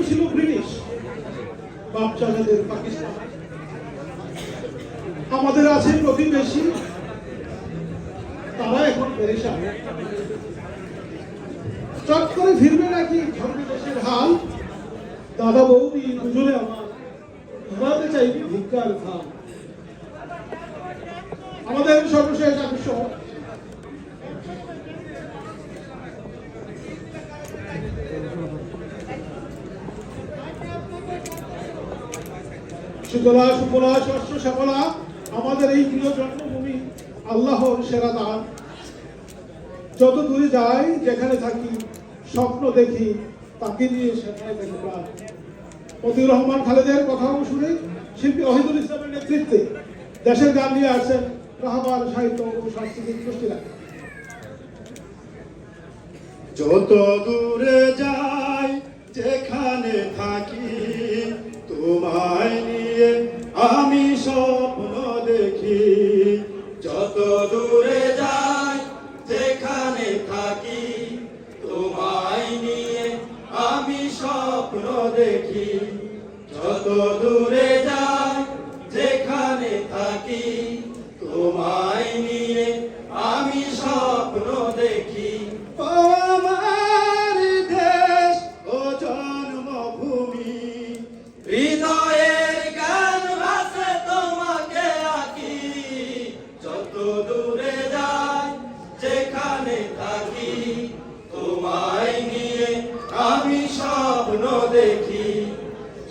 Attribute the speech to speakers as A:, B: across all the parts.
A: ছিল ব্রিটিশ, বাপ চাচাদের পাকিস্তান। আমাদের আছে প্রতিবেশী, তারা এখন পেরেশান। চট করে ফিরবে নাকি ধর্মী দেশের হাল। দাদা বৌদি দুজনে আমার ঘুমাতে চাইবে ভিক্ষার ধাম। আমাদের সর্বশেষ আকর্ষণ সুজলা সুফলা শস্য শ্যামলা, আমাদের এই প্রিয় জন্মভূমি আল্লাহর সেরা দান। যত দূরে যাই, যেখানে থাকি, স্বপ্ন দেখি তাকে নিয়ে সেখানে দেখি প্রাণ। মতিউর রহমান খালেদের কথা শুনে শিল্পী ওহিদুল ইসলামের নেতৃত্বে দেশের গান নিয়ে আসছেন রাহবার সাহিত্য ও সাংস্কৃতিক গোষ্ঠীরা।
B: যত দূরে যাই, যেখানে থাকি, তোমায় নিয়ে আমি স্বপ্ন দেখি। যত দূরে যাই, যেখানে থাকি, তোমায় নিয়ে আমি স্বপ্ন দেখি। যত দূরে যাই, যেখানে থাকি, তোমায় নিয়ে আমি স্বপ্ন দেখি। ও আমার দেশ ও জন্মভূমি, হৃদয়ের গান ভাসে তোমাকে আঁকি। যত দূরে যাই, যেখানে থাকি, তোমায় নিয়ে আমি স্বপ্ন দেখি।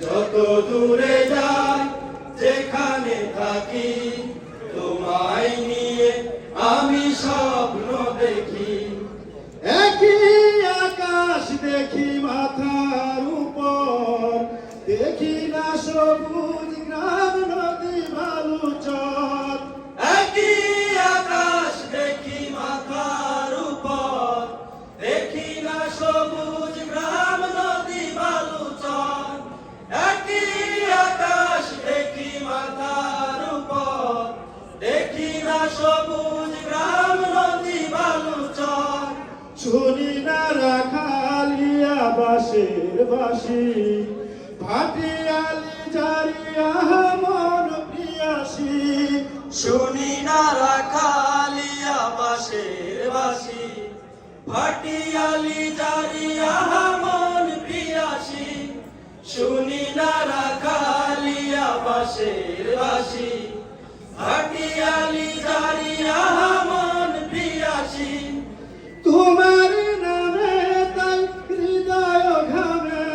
B: যত দূরে যাই, যেখানে থাকি, তোমায় নিয়ে আমি স্বপ্ন দেখি। একই আকাশ দেখি মাথার উপর, দেখি না সবুজ গ্রাম নদী বালুচর। একই আকাশ দেখি মাথার উপর, দেখি না সবুজ গ্রাম নদী বালুচর। একই আকাশ দেখি মাথার উপর, দেখি না সবুজ গ্রাম নদী বালুচর। শুনি না রাখালিয়া বাঁশের বাঁশি, ভাটিয়ালি জারিয়া মন প্রিয়াসী। শুনি না রাখালিয়া বাঁশের বাঁশি, ভাটিয়ালি জারিয়া মন প্রিয়াসী। শুনি না রাখালিয়া বাঁশের বাঁশি, ভাটিয়ালি জারিয়া মন প্রিয়াসী। তোমার নামে তাই হৃদয় ঘামে,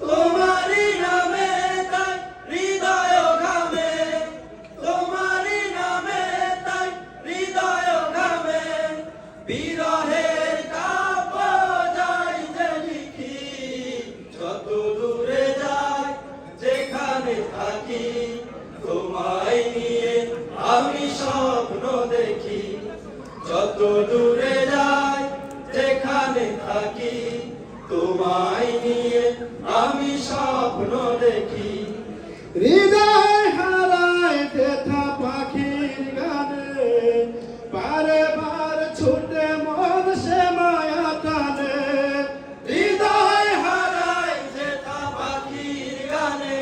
B: তোমার নামে তাই হৃদয় ঘামে, তোমার নামে তাই হৃদয় ঘামে। বিরহের কাব্য যাই যে লিখি, যত দূরে যাই, যেখানে থাকি, তোমায় নিয়ে আমি স্বপ্ন দেখি। যত দূরে যাই, যেখানে থাকি, তোমায় নিয়ে আমি স্বপ্ন দেখি। হৃদয় হারায় ব্যথা পাখির গানে, বারে বার ছুটে মন সে মায়া টানে। হৃদয় হারায় ব্যথা পাখির গানে,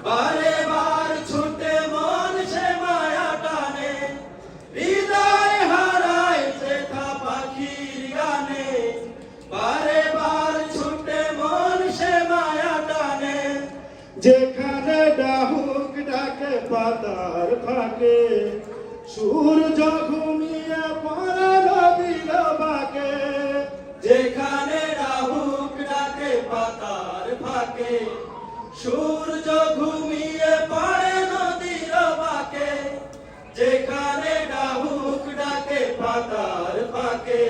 B: বারে বার ছুটে মন সে মায়া টানে। হৃদয় হারায় ব্যথা পাখির গানে, বারে বার ছুটে মন সে মায়া টানে। যেখানে ডাহুক ডাকে পাতার ফাঁকে, সূর্য ঘুমিয়ে পড়ে নদীর বাঁকে। যেখানে ডাহুক ডাকে পাতার ফাঁকে, সূর্য ঘুমিয়ে পড়ে নদীর বাঁকে। যেখানে ডাহুক ডাকে পাতার ফাঁকে,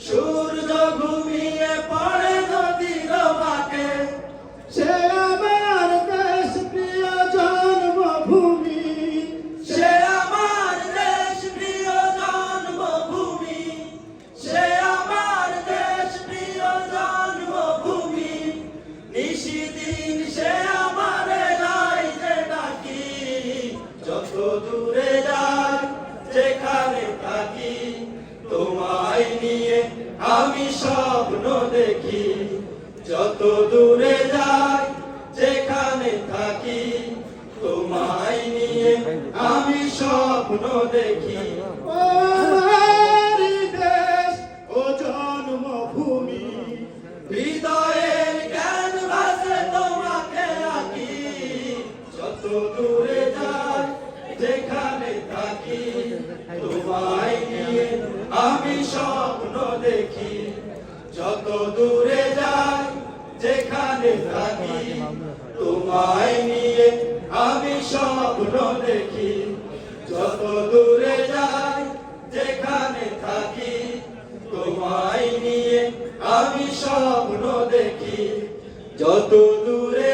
B: সূর্য ঘুমিয়ে পড়ে নদীর বাঁকে। সে আমার দেশ প্রিয় জন্মভূমি, সে আমার দেশ প্রিয় জন্মভূমি, সে আমার দেশ প্রিয় জন্মভূমি। নিশিদিন সে আমার লাই যে ডাকি, যত দূরে যাই, যেখানে থাকি, তোমায় নিয়ে আমি স্বপ্ন দেখি। যত দূরে যাই যেখানে থাকি তোমায় নিয়ে আমি স্বপ্ন দেখি
A: আমার দেশ ও জন্মভূমি
B: হৃদয়ের জ্ঞান ভাসে তোমাকে আঁকি যত দূরে যাই যেখানে থাকি তোমায় নিয়ে আমি স্বপ্ন দেখি যত দূরে যাই যেখানে থাকি তোমায় নিয়ে আমি স্বপ্ন দেখি যত দূরে যাই যেখানে থাকি তোমায় নিয়ে আমি স্বপ্ন দেখি যত দূরে